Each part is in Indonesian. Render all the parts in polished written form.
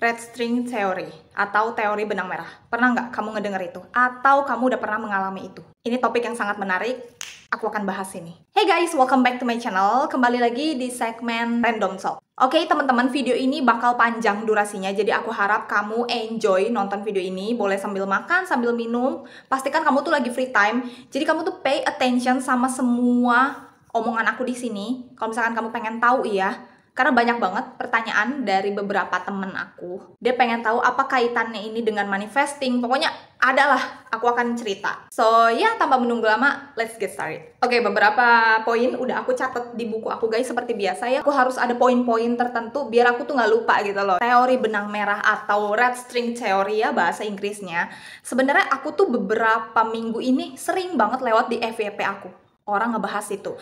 Red string theory atau teori benang merah. Pernah nggak kamu ngedenger itu? Atau kamu udah pernah mengalami itu? Ini topik yang sangat menarik. Aku akan bahas ini. Hey guys, welcome back to my channel. Kembali lagi di segmen Random Talk. Oke teman-teman, video ini bakal panjang durasinya. Jadi aku harap kamu enjoy nonton video ini. Boleh sambil makan, sambil minum. Pastikan kamu tuh lagi free time. Jadi kamu tuh pay attention sama semua omongan aku di sini. Kalau misalkan kamu pengen tahu ya. Karena banyak banget pertanyaan dari beberapa temen aku. Dia pengen tahu apa kaitannya ini dengan manifesting. Pokoknya adalah aku akan cerita. So ya, tanpa menunggu lama, let's get started. Oke, beberapa poin udah aku catat di buku aku guys. Seperti biasa ya, aku harus ada poin-poin tertentu biar aku tuh nggak lupa gitu loh. Teori benang merah atau red string theory ya bahasa Inggrisnya. Sebenarnya aku tuh beberapa minggu ini sering banget lewat di FYP aku. Orang ngebahas itu.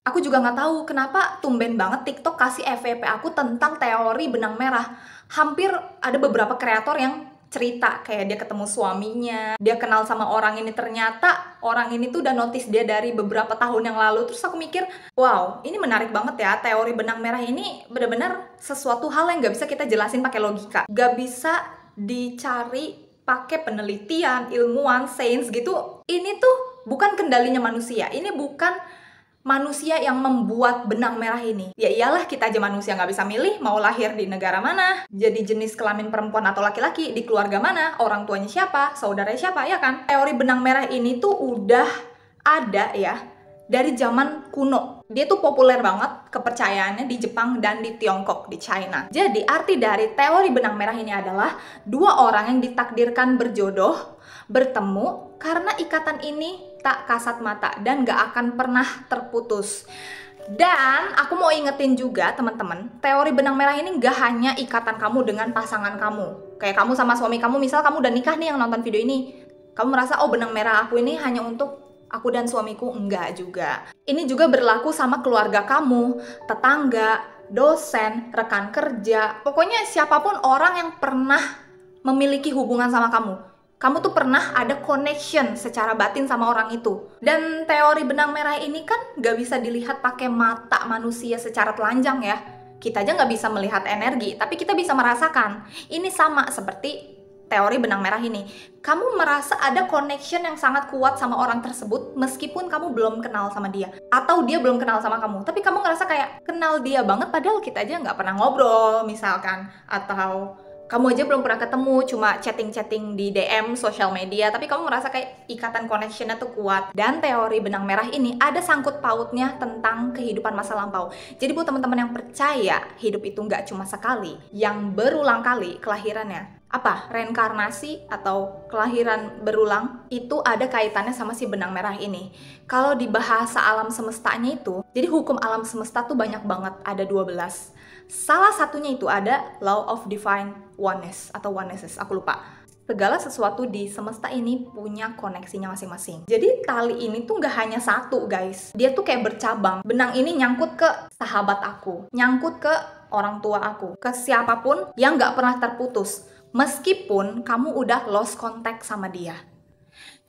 Aku juga nggak tahu kenapa tumben banget TikTok kasih FYP aku tentang teori benang merah. Hampir ada beberapa kreator yang cerita kayak dia ketemu suaminya, dia kenal sama orang ini, ternyata orang ini tuh udah notice dia dari beberapa tahun yang lalu. Terus aku mikir, wow, ini menarik banget ya. Teori benang merah ini benar-benar sesuatu hal yang nggak bisa kita jelasin pakai logika, nggak bisa dicari pakai penelitian, ilmuwan, sains gitu. Ini tuh bukan kendalinya manusia. Ini bukan manusia yang membuat benang merah ini. Ya iyalah, kita aja manusia nggak bisa milih mau lahir di negara mana, jadi jenis kelamin perempuan atau laki-laki, di keluarga mana, orang tuanya siapa, saudaranya siapa, ya kan? Teori benang merah ini tuh udah ada ya dari zaman kuno. Dia tuh populer banget kepercayaannya di Jepang dan di Tiongkok, di China. Jadi arti dari teori benang merah ini adalah dua orang yang ditakdirkan berjodoh, bertemu karena ikatan ini tak kasat mata dan gak akan pernah terputus. Dan aku mau ingetin juga teman-teman, teori benang merah ini gak hanya ikatan kamu dengan pasangan kamu. Kayak kamu sama suami kamu, misal kamu udah nikah nih yang nonton video ini, kamu merasa oh benang merah aku ini hanya untuk aku dan suamiku. Enggak juga. Ini juga berlaku sama keluarga kamu, tetangga, dosen, rekan kerja, pokoknya siapapun orang yang pernah memiliki hubungan sama kamu. Kamu tuh pernah ada connection secara batin sama orang itu. Dan teori benang merah ini kan gak bisa dilihat pakai mata manusia secara telanjang ya. Kita aja gak bisa melihat energi, tapi kita bisa merasakan. Ini sama seperti teori benang merah ini. Kamu merasa ada connection yang sangat kuat sama orang tersebut meskipun kamu belum kenal sama dia. Atau dia belum kenal sama kamu, tapi kamu ngerasa kayak kenal dia banget padahal kita aja gak pernah ngobrol misalkan. Atau kamu aja belum pernah ketemu, cuma chatting-chatting di DM, sosial media, tapi kamu merasa kayak ikatan connection-nya tuh kuat. Dan teori benang merah ini ada sangkut pautnya tentang kehidupan masa lampau. Jadi buat teman-teman yang percaya hidup itu nggak cuma sekali, yang berulang kali kelahirannya, apa? Reinkarnasi atau kelahiran berulang, itu ada kaitannya sama si benang merah ini. Kalau di bahasa alam semestanya itu, jadi hukum alam semesta tuh banyak banget, ada 12. Salah satunya itu ada law of divine oneness atau onesses, aku lupa. Segala sesuatu di semesta ini punya koneksinya masing-masing. Jadi tali ini tuh nggak hanya satu guys, dia tuh kayak bercabang. Benang ini nyangkut ke sahabat aku, nyangkut ke orang tua aku, ke siapapun yang nggak pernah terputus, meskipun kamu udah lost contact sama dia.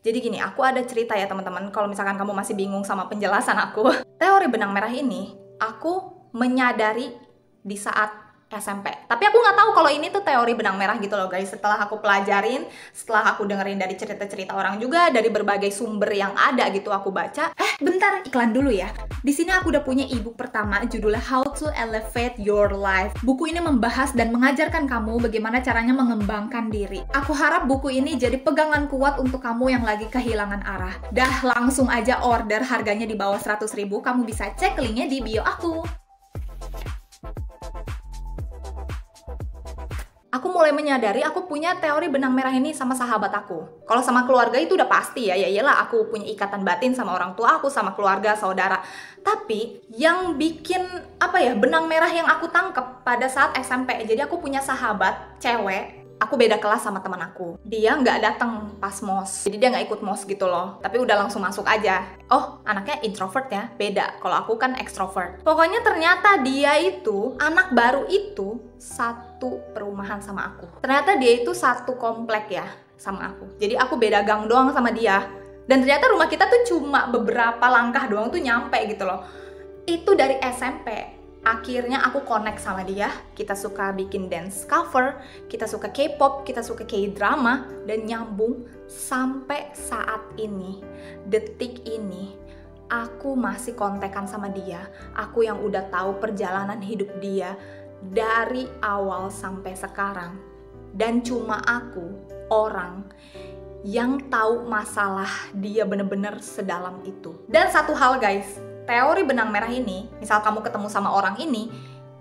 Jadi gini, aku ada cerita ya teman-teman, kalau misalkan kamu masih bingung sama penjelasan aku. Teori benang merah ini aku menyadari di saat SMP. Tapi aku nggak tahu kalau ini tuh teori benang merah gitu loh guys. Setelah aku pelajarin, setelah aku dengerin dari cerita-cerita orang juga, dari berbagai sumber yang ada gitu aku baca. Bentar, iklan dulu ya. Di sini aku udah punya ebook pertama judulnya How to Elevate Your Life. Buku ini membahas dan mengajarkan kamu bagaimana caranya mengembangkan diri. Aku harap buku ini jadi pegangan kuat untuk kamu yang lagi kehilangan arah. Dah, langsung aja order, harganya di bawah 100.000. Kamu bisa cek linknya di bio aku. Aku mulai menyadari aku punya teori benang merah ini sama sahabat aku. Kalau sama keluarga itu udah pasti ya, ya iyalah aku punya ikatan batin sama orang tua aku, sama keluarga, saudara. Tapi yang bikin benang merah yang aku tangkep pada saat SMP, jadi aku punya sahabat cewek. Aku beda kelas sama teman aku. Dia nggak datang pas mos, jadi dia nggak ikut mos gitu loh. Tapi udah langsung masuk aja. Oh, anaknya introvert ya, beda. Kalau aku kan extrovert. Pokoknya ternyata dia itu, anak baru itu, satu perumahan sama aku. Ternyata dia itu satu komplek ya sama aku. Jadi aku beda gang doang sama dia. Dan ternyata rumah kita tuh cuma beberapa langkah doang tuh nyampe gitu loh. Itu dari SMP. Akhirnya aku connect sama dia, kita suka bikin dance cover, kita suka K-pop, kita suka K-drama, dan nyambung sampai saat ini, detik ini, aku masih kontekan sama dia. Aku yang udah tahu perjalanan hidup dia dari awal sampai sekarang. Dan cuma aku, orang yang tahu masalah dia bener-bener sedalam itu. Dan satu hal guys, teori benang merah ini, misal kamu ketemu sama orang ini,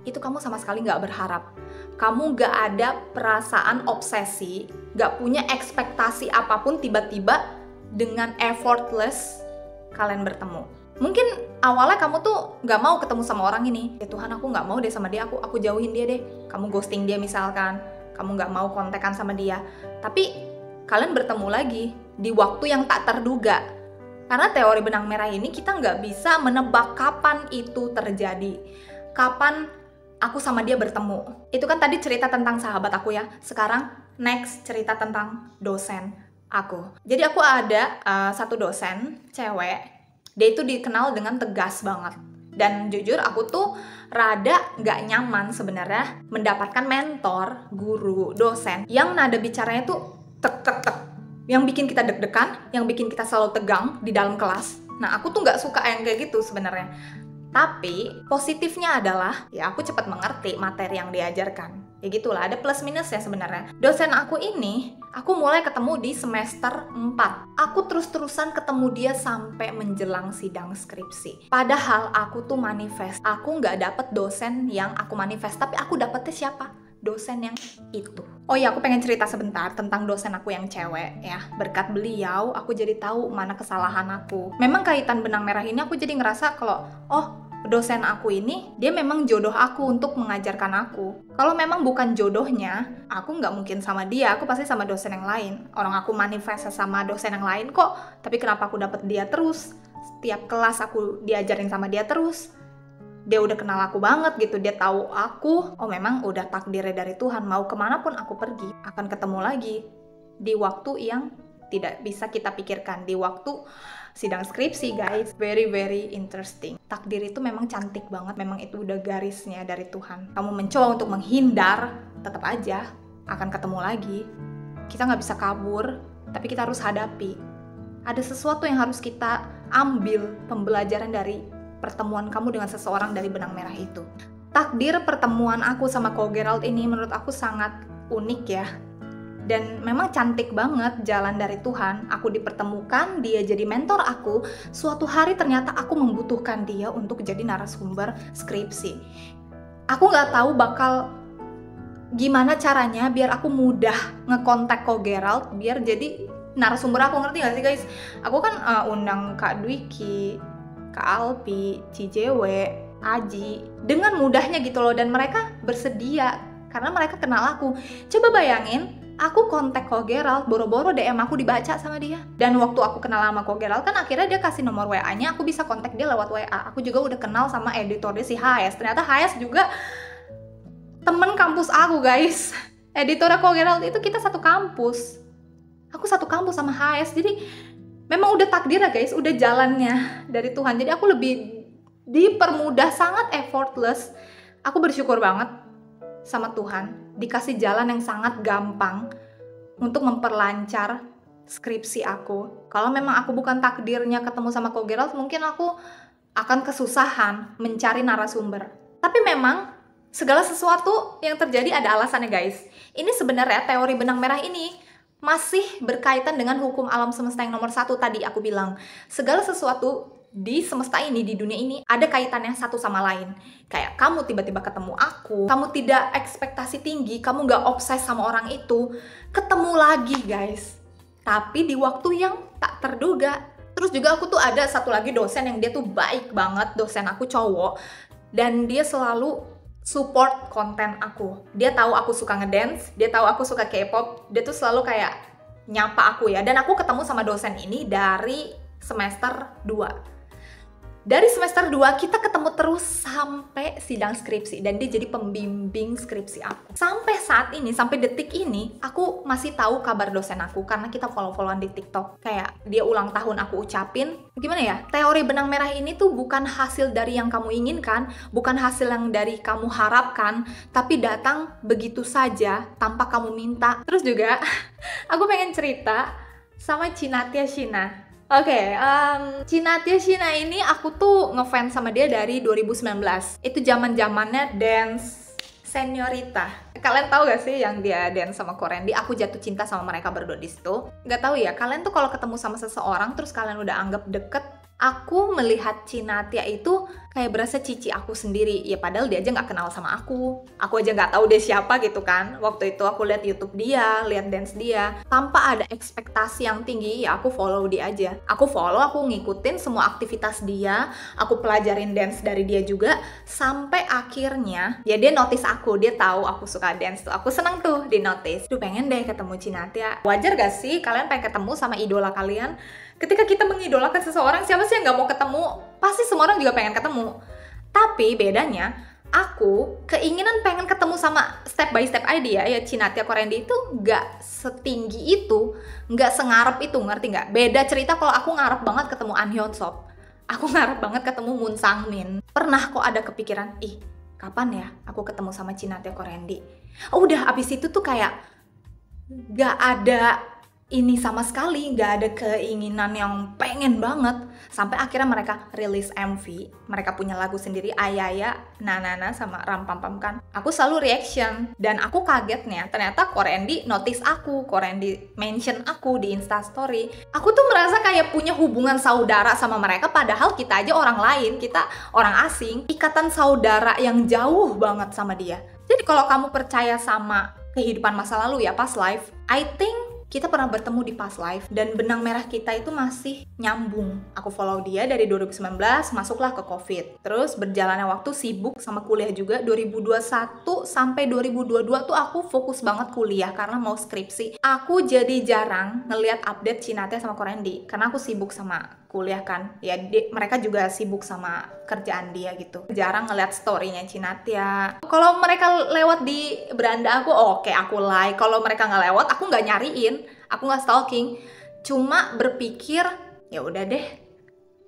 itu kamu sama sekali nggak berharap. Kamu nggak ada perasaan obsesi, nggak punya ekspektasi apapun, tiba-tiba dengan effortless kalian bertemu. Mungkin awalnya kamu tuh nggak mau ketemu sama orang ini. Ya Tuhan, aku nggak mau deh sama dia, aku jauhin dia deh. Kamu ghosting dia misalkan, kamu nggak mau kontekan sama dia. Tapi kalian bertemu lagi di waktu yang tak terduga. Karena teori benang merah ini kita nggak bisa menebak kapan itu terjadi. Kapan aku sama dia bertemu. Itu kan tadi cerita tentang sahabat aku ya. Sekarang next cerita tentang dosen aku. Jadi aku ada satu dosen cewek. Dia itu dikenal dengan tegas banget. Dan jujur aku tuh rada nggak nyaman sebenarnya mendapatkan mentor, guru, dosen yang nada bicaranya tuh tek-tek-tek, yang bikin kita deg-degan, yang bikin kita selalu tegang di dalam kelas. Nah, aku tuh nggak suka yang kayak gitu sebenarnya. Tapi positifnya adalah ya aku cepat mengerti materi yang diajarkan. Ya gitulah, ada plus minus ya sebenarnya. Dosen aku ini, aku mulai ketemu di semester 4. Aku terus-terusan ketemu dia sampai menjelang sidang skripsi. Padahal aku tuh manifest. Aku nggak dapet dosen yang aku manifest, tapi aku dapetnya siapa? Dosen yang itu. Oh iya, aku pengen cerita sebentar tentang dosen aku yang cewek ya. Berkat beliau, aku jadi tahu mana kesalahan aku. Memang kaitan benang merah ini aku jadi ngerasa kalau, oh, dosen aku ini, dia memang jodoh aku untuk mengajarkan aku. Kalau memang bukan jodohnya, aku nggak mungkin sama dia, aku pasti sama dosen yang lain. Orang aku manifest sama dosen yang lain kok, tapi kenapa aku dapet dia terus? Setiap kelas aku diajarin sama dia terus. Dia udah kenal aku banget gitu, dia tahu aku, oh memang udah takdirnya dari Tuhan, mau kemanapun aku pergi, akan ketemu lagi di waktu yang tidak bisa kita pikirkan, di waktu sidang skripsi guys. Very very interesting. Takdir itu memang cantik banget, memang itu udah garisnya dari Tuhan. Kamu mencoba untuk menghindar, tetap aja akan ketemu lagi. Kita nggak bisa kabur, tapi kita harus hadapi. Ada sesuatu yang harus kita ambil pembelajaran dari pertemuan kamu dengan seseorang dari benang merah itu. Takdir pertemuan aku sama Ko Gerald ini menurut aku sangat unik ya. Dan memang cantik banget jalan dari Tuhan. Aku dipertemukan, dia jadi mentor aku. Suatu hari ternyata aku membutuhkan dia untuk jadi narasumber skripsi. Aku nggak tahu bakal gimana caranya biar aku mudah ngekontak Ko Gerald biar jadi narasumber aku, ngerti gak sih guys? Aku kan undang Kak Dwiki, Kak Alpi, Cijewe, Aji dengan mudahnya gitu loh, dan mereka bersedia karena mereka kenal aku. Coba bayangin, aku kontak Ko Gerald, boro-boro DM aku dibaca sama dia. Dan waktu aku kenal sama Ko Gerald kan akhirnya dia kasih nomor WA-nya, aku bisa kontak dia lewat WA. Aku juga udah kenal sama editornya si HS. Ternyata HS juga temen kampus aku guys. Editornya Ko Gerald itu kita satu kampus. Aku satu kampus sama HS, jadi memang udah takdir ya guys, udah jalannya dari Tuhan. Jadi aku lebih dipermudah, sangat effortless. Aku bersyukur banget sama Tuhan, dikasih jalan yang sangat gampang untuk memperlancar skripsi aku. Kalau memang aku bukan takdirnya ketemu sama Ko Gerald, mungkin aku akan kesusahan mencari narasumber. Tapi memang segala sesuatu yang terjadi ada alasannya guys. Ini sebenarnya teori benang merah ini masih berkaitan dengan hukum alam semesta yang nomor 1 tadi aku bilang. Segala sesuatu di semesta ini, di dunia ini ada kaitannya satu sama lain. Kayak kamu tiba-tiba ketemu aku, kamu tidak ekspektasi tinggi, kamu gak obses sama orang itu, ketemu lagi guys, tapi di waktu yang tak terduga. Terus juga aku tuh ada satu lagi dosen yang dia tuh baik banget, dosen aku cowok, dan dia selalu support konten aku. Dia tahu aku suka ngedance, dia tahu aku suka K-pop, dia tuh selalu kayak nyapa aku ya. Dan aku ketemu sama dosen ini dari semester 2. Dari semester 2 kita ketemu terus sampai sidang skripsi, dan dia jadi pembimbing skripsi aku. Sampai saat ini, sampai detik ini, aku masih tahu kabar dosen aku karena kita follow-followan di TikTok. Kayak dia ulang tahun aku ucapin, gimana ya? Teori benang merah ini tuh bukan hasil dari yang kamu inginkan, bukan hasil yang dari kamu harapkan, tapi datang begitu saja tanpa kamu minta. Terus juga aku pengen cerita sama Cinatia Shina. Oke, Cinatia Shina ini aku tuh ngefans sama dia dari 2019. Itu zaman-zamannya dance Señorita. Kalian tahu gak sih yang dia dance sama Korendi? Aku jatuh cinta sama mereka berdua di situ. Gak tahu ya, kalian tuh kalau ketemu sama seseorang terus kalian udah anggap deket, aku melihat Cinatia itu kayak berasa cici aku sendiri. Ya padahal dia aja nggak kenal sama aku. Aku aja nggak tahu dia siapa gitu kan. Waktu itu aku lihat YouTube dia, lihat dance dia. Tanpa ada ekspektasi yang tinggi, ya aku follow dia aja. Aku follow, aku ngikutin semua aktivitas dia. Aku pelajarin dance dari dia juga. Sampai akhirnya, ya dia notice aku. Dia tahu aku suka dance tuh. Aku seneng tuh di notice. Duh, pengen deh ketemu Cinatia. Wajar gak sih kalian pengen ketemu sama idola kalian? Ketika kita mengidolakan seseorang, siapa sih yang nggak mau ketemu? Pasti semua orang juga pengen ketemu. Tapi bedanya, aku keinginan pengen ketemu sama step by step idea ya Cinatia Korendi itu nggak setinggi itu, nggak sengarep itu, ngerti nggak? Beda cerita kalau aku ngarep banget ketemu An Hyun Sop. Aku ngarep banget ketemu Moon Sang Min. Pernah kok ada kepikiran, ih kapan ya aku ketemu sama Cinatia Korendi? Udah abis itu tuh kayak nggak ada ini sama sekali, nggak ada keinginan yang pengen banget. Sampai akhirnya mereka rilis MV, mereka punya lagu sendiri, Ayaya, Nanana, sama Rampampam kan. Aku selalu reaction, dan aku kagetnya ternyata Korendi notice aku, Korendi mention aku di Instastory. Aku tuh merasa kayak punya hubungan saudara sama mereka, padahal kita aja orang lain, kita orang asing. Ikatan saudara yang jauh banget sama dia. Jadi kalau kamu percaya sama kehidupan masa lalu ya, past life, I think kita pernah bertemu di past life, dan benang merah kita itu masih nyambung. Aku follow dia dari 2019, masuklah ke COVID. Terus berjalannya waktu sibuk sama kuliah juga. 2021 sampai 2022 tuh aku fokus banget kuliah karena mau skripsi. Aku jadi jarang ngeliat update Cinatia sama Korendi karena aku sibuk sama kuliah kan. Ya mereka juga sibuk sama kerjaan dia gitu. Jarang ngeliat story-nya Cinatia. Kalau mereka lewat di beranda aku, oke, aku like. Kalau mereka nggak lewat, aku nggak nyariin. Aku nggak stalking, cuma berpikir ya udah deh,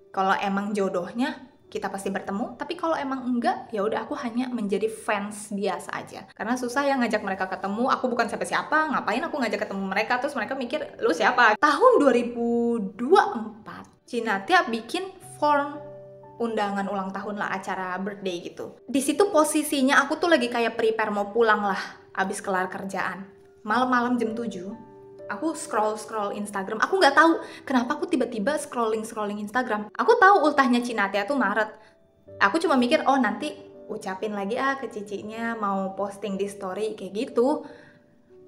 kalau emang jodohnya kita pasti bertemu. Tapi kalau emang enggak, ya udah aku hanya menjadi fans biasa aja. Karena susah ya ngajak mereka ketemu. Aku bukan siapa-siapa, ngapain aku ngajak ketemu mereka? Terus mereka mikir lu siapa? Tahun 2024, Cinatia bikin form undangan ulang tahun lah, acara birthday gitu. Di situ posisinya aku tuh lagi kayak prepare mau pulang lah, abis kelar kerjaan. Malam-malam jam 7. Aku scroll Instagram. Aku nggak tahu kenapa aku tiba-tiba scrolling Instagram. Aku tahu ultahnya Cinatia tuh Maret. Aku cuma mikir, oh nanti ucapin lagi ke cicinya, mau posting di story kayak gitu.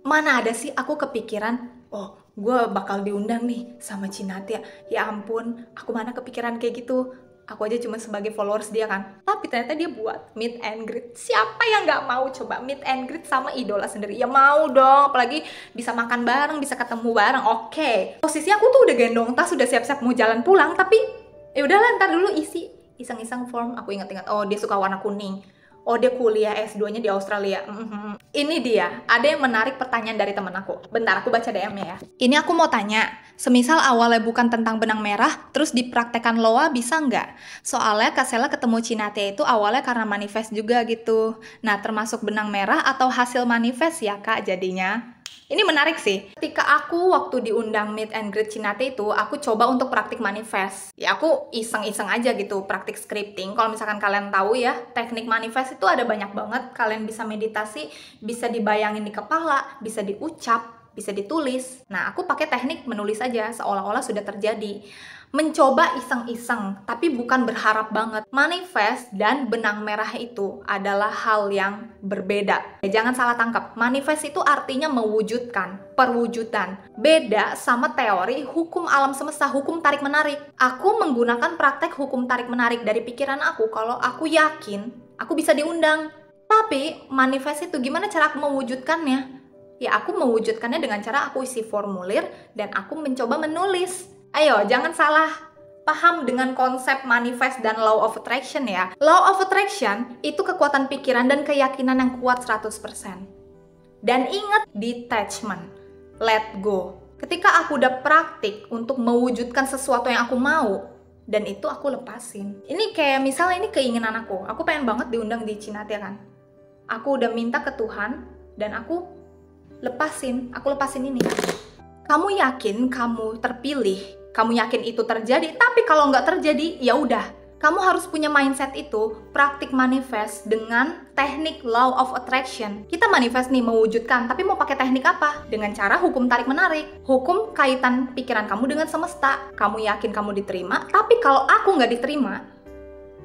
Mana ada sih aku kepikiran, oh gue bakal diundang nih sama Cinatia. Ya ampun, aku mana kepikiran kayak gitu. Aku aja cuma sebagai followers dia kan. Tapi ternyata dia buat meet and greet. Siapa yang gak mau coba meet and greet sama idola sendiri? Ya mau dong, apalagi bisa makan bareng, bisa ketemu bareng. Oke. Posisi aku tuh udah gendong tas, udah siap-siap mau jalan pulang. Tapi ya udahlah, ntar dulu isi iseng-iseng form. Aku ingat-ingat, oh dia suka warna kuning. Oh dia kuliah S2-nya di Australia. Ini dia, ada yang menarik pertanyaan dari temen aku. Bentar, aku baca DM-nya ya. Ini aku mau tanya, semisal awalnya bukan tentang benang merah, terus dipraktekan Loa bisa nggak? Soalnya Kak Sela ketemu Cinatia itu awalnya karena manifest juga gitu. Nah, termasuk benang merah atau hasil manifest ya Kak jadinya? Ini menarik sih. Ketika aku waktu diundang meet and greet Cinatia itu, aku coba untuk praktik manifest. Ya aku iseng-iseng aja gitu, praktik scripting. Kalau misalkan kalian tahu ya, teknik manifest itu ada banyak banget. Kalian bisa meditasi, bisa dibayangin di kepala, bisa diucap, bisa ditulis. Nah, aku pakai teknik menulis aja, seolah-olah sudah terjadi. Mencoba iseng-iseng, tapi bukan berharap banget. Manifest dan benang merah itu adalah hal yang berbeda. Jangan salah tangkap, manifest itu artinya mewujudkan, perwujudan. Beda sama teori hukum alam semesta, hukum tarik-menarik. Aku menggunakan praktek hukum tarik-menarik dari pikiran aku kalau aku yakin aku bisa diundang. Tapi manifest itu gimana cara aku mewujudkannya? Ya aku mewujudkannya dengan cara aku isi formulir dan aku mencoba menulis. Ayo, jangan salah paham dengan konsep manifest dan law of attraction ya. Law of attraction itu kekuatan pikiran dan keyakinan yang kuat 100%. Dan ingat detachment, let go. Ketika aku udah praktik untuk mewujudkan sesuatu yang aku mau, dan itu aku lepasin. Ini kayak misalnya ini keinginan aku pengen banget diundang di Cinatia kan. Aku udah minta ke Tuhan, dan aku lepasin ini. Kamu yakin kamu terpilih, kamu yakin itu terjadi, tapi kalau nggak terjadi, ya udah. Kamu harus punya mindset itu, praktik manifest dengan teknik law of attraction. Kita manifest nih, mewujudkan, tapi mau pakai teknik apa? Dengan cara hukum tarik-menarik. Hukum kaitan pikiran kamu dengan semesta. Kamu yakin kamu diterima, tapi kalau aku nggak diterima,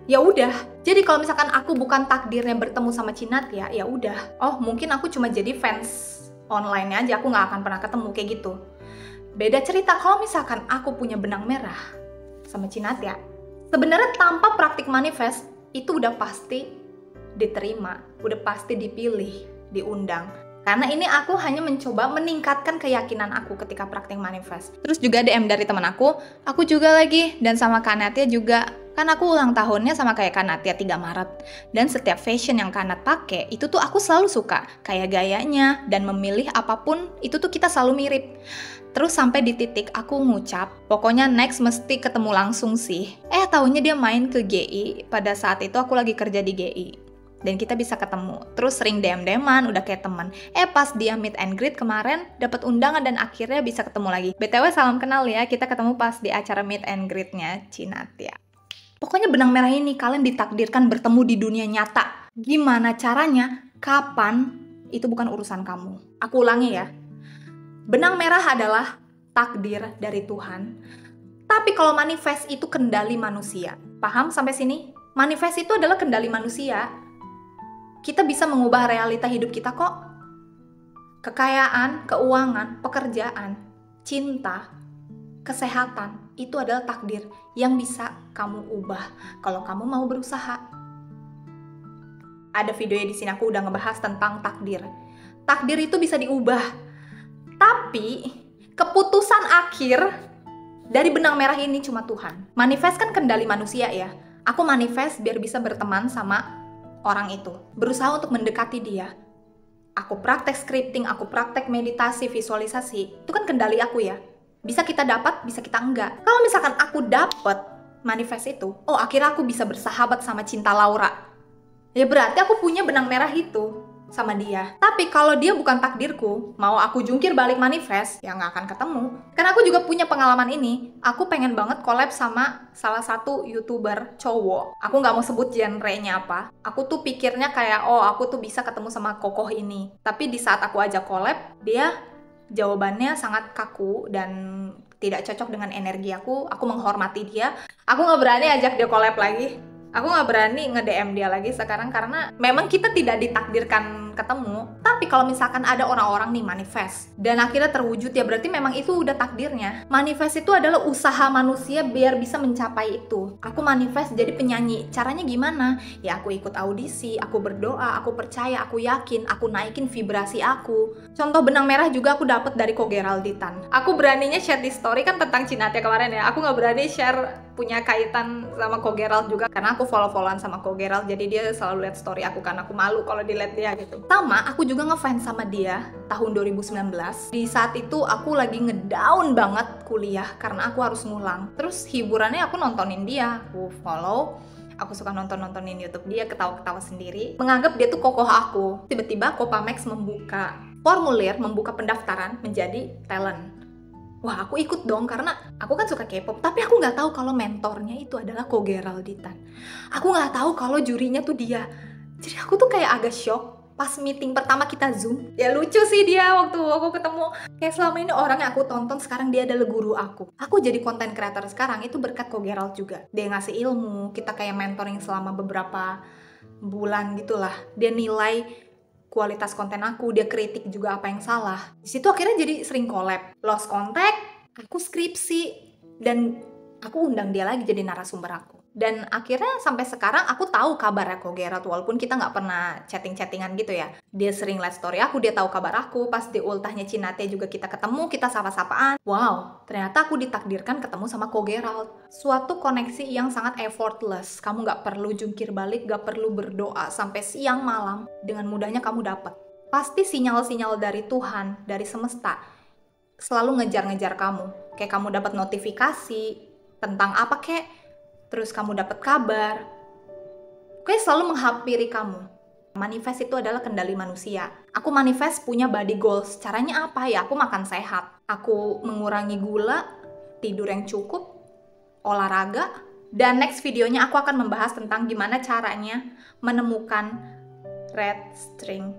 ya udah. Jadi kalau misalkan aku bukan takdirnya bertemu sama Cinatia, ya udah. Oh, mungkin aku cuma jadi fans online aja, aku nggak akan pernah ketemu kayak gitu. Beda cerita kalau misalkan aku punya benang merah sama Cinatia. Sebenarnya tanpa praktik manifest, itu udah pasti diterima, udah pasti dipilih, diundang. Karena ini aku hanya mencoba meningkatkan keyakinan aku ketika praktik manifest. Terus juga DM dari teman aku juga lagi, dan sama Kak Natia juga. Kan aku ulang tahunnya sama kayak Kak Natia 3 Maret. Dan setiap fashion yang Kak Nat pakai, itu tuh aku selalu suka. Kayak gayanya, dan memilih apapun, itu tuh kita selalu mirip. Terus sampai di titik aku ngucap, pokoknya next mesti ketemu langsung sih. Taunya dia main ke GI, pada saat itu aku lagi kerja di GI. Dan kita bisa ketemu, terus sering DM-DM-an, udah kayak teman. Pas dia meet and greet kemarin, dapat undangan dan akhirnya bisa ketemu lagi. BTW salam kenal ya, kita ketemu pas di acara meet and greet-nya Cinatia. Pokoknya benang merah ini kalian ditakdirkan bertemu di dunia nyata. Gimana caranya, kapan, itu bukan urusan kamu. Aku ulangi ya. Benang merah adalah takdir dari Tuhan. Tapi kalau manifest itu kendali manusia. Paham sampai sini? Manifest itu adalah kendali manusia. Kita bisa mengubah realita hidup kita kok. Kekayaan, keuangan, pekerjaan, cinta, kesehatan, itu adalah takdir yang bisa kamu ubah kalau kamu mau berusaha. Ada videonya di sini aku udah ngebahas tentang takdir. Takdir itu bisa diubah. Tapi keputusan akhir dari benang merah ini cuma Tuhan. Manifest kan kendali manusia ya. Aku manifest biar bisa berteman sama orang itu. Berusaha untuk mendekati dia. Aku praktek scripting, aku praktek meditasi, visualisasi. Itu kan kendali aku ya. Bisa kita dapat, bisa kita enggak. Kalau misalkan aku dapat manifest itu, akhirnya aku bisa bersahabat sama Cinta Laura. Ya berarti aku punya benang merah itu sama dia. Tapi kalau dia bukan takdirku, mau aku jungkir balik manifest, ya nggak akan ketemu. Karena aku juga punya pengalaman ini. Aku pengen banget collab sama salah satu YouTuber cowok. Aku nggak mau sebut genre-nya apa. Aku tuh pikirnya kayak, aku tuh bisa ketemu sama kokoh ini. Tapi di saat aku ajak collab, dia jawabannya sangat kaku dan tidak cocok dengan energi aku. Aku menghormati dia. Aku nggak berani ajak dia collab lagi. Aku nggak berani nge-DM dia lagi sekarang karena memang kita tidak ditakdirkan ketemu. Tapi kalau misalkan ada orang-orang nih manifest dan akhirnya terwujud, ya berarti memang itu udah takdirnya. Manifest itu adalah usaha manusia biar bisa mencapai itu. Aku manifest jadi penyanyi. Caranya gimana? Ya aku ikut audisi, aku berdoa, aku percaya, aku yakin, aku naikin vibrasi aku. Contoh benang merah juga aku dapet dari Ko Geralditan. Aku beraninya share di story kan tentang Cinatia kemarin ya. Aku nggak berani share punya kaitan sama Ko Gerald juga karena aku follow-followan sama Ko Gerald, jadi dia selalu lihat story aku karena aku malu kalau dilihat dia gitu. Sama aku juga ngefans sama dia tahun 2019. Di saat itu aku lagi ngedown banget kuliah karena aku harus ngulang. Terus hiburannya aku nontonin dia, aku follow. Aku suka nontonin YouTube dia, ketawa-ketawa sendiri. Menganggap dia tuh kokoh aku. Tiba-tiba Kopamax membuka formulir, membuka pendaftaran menjadi talent. Wah, aku ikut dong karena aku kan suka K-pop, tapi aku nggak tahu kalau mentornya itu adalah Ko Geralditan. Aku nggak tahu kalau jurinya tuh dia. Jadi aku tuh kayak agak shock pas meeting pertama kita Zoom. Ya lucu sih dia waktu aku ketemu. Kayak selama ini orang yang aku tonton, sekarang dia adalah guru aku. Aku jadi content creator sekarang itu berkat Ko Gerald juga. Dia ngasih ilmu, kita kayak mentoring selama beberapa bulan gitulah. Dia nilai kualitas konten aku, dia kritik juga apa yang salah. Di situ akhirnya jadi sering collab. Lost contact, aku skripsi, dan aku undang dia lagi jadi narasumber aku. Dan akhirnya sampai sekarang aku tahu kabarnya Ko Geralt, walaupun kita nggak pernah chatting-chattingan gitu ya. Dia sering liat story aku, dia tahu kabar aku. Pas di ultahnya Cinate juga kita ketemu, kita sapa-sapaan. Wow, ternyata aku ditakdirkan ketemu sama Ko Geralt. Suatu koneksi yang sangat effortless. Kamu nggak perlu jungkir balik, nggak perlu berdoa sampai siang malam. Dengan mudahnya kamu dapet. Pasti sinyal-sinyal dari Tuhan, dari semesta, selalu ngejar-ngejar kamu. Kayak kamu dapat notifikasi tentang apa kek, terus kamu dapat kabar, kayak selalu menghampiri kamu. Manifest itu adalah kendali manusia. Aku manifest punya body goals. Caranya apa ya? Aku makan sehat, aku mengurangi gula, tidur yang cukup, olahraga. Dan next videonya aku akan membahas tentang gimana caranya menemukan red string.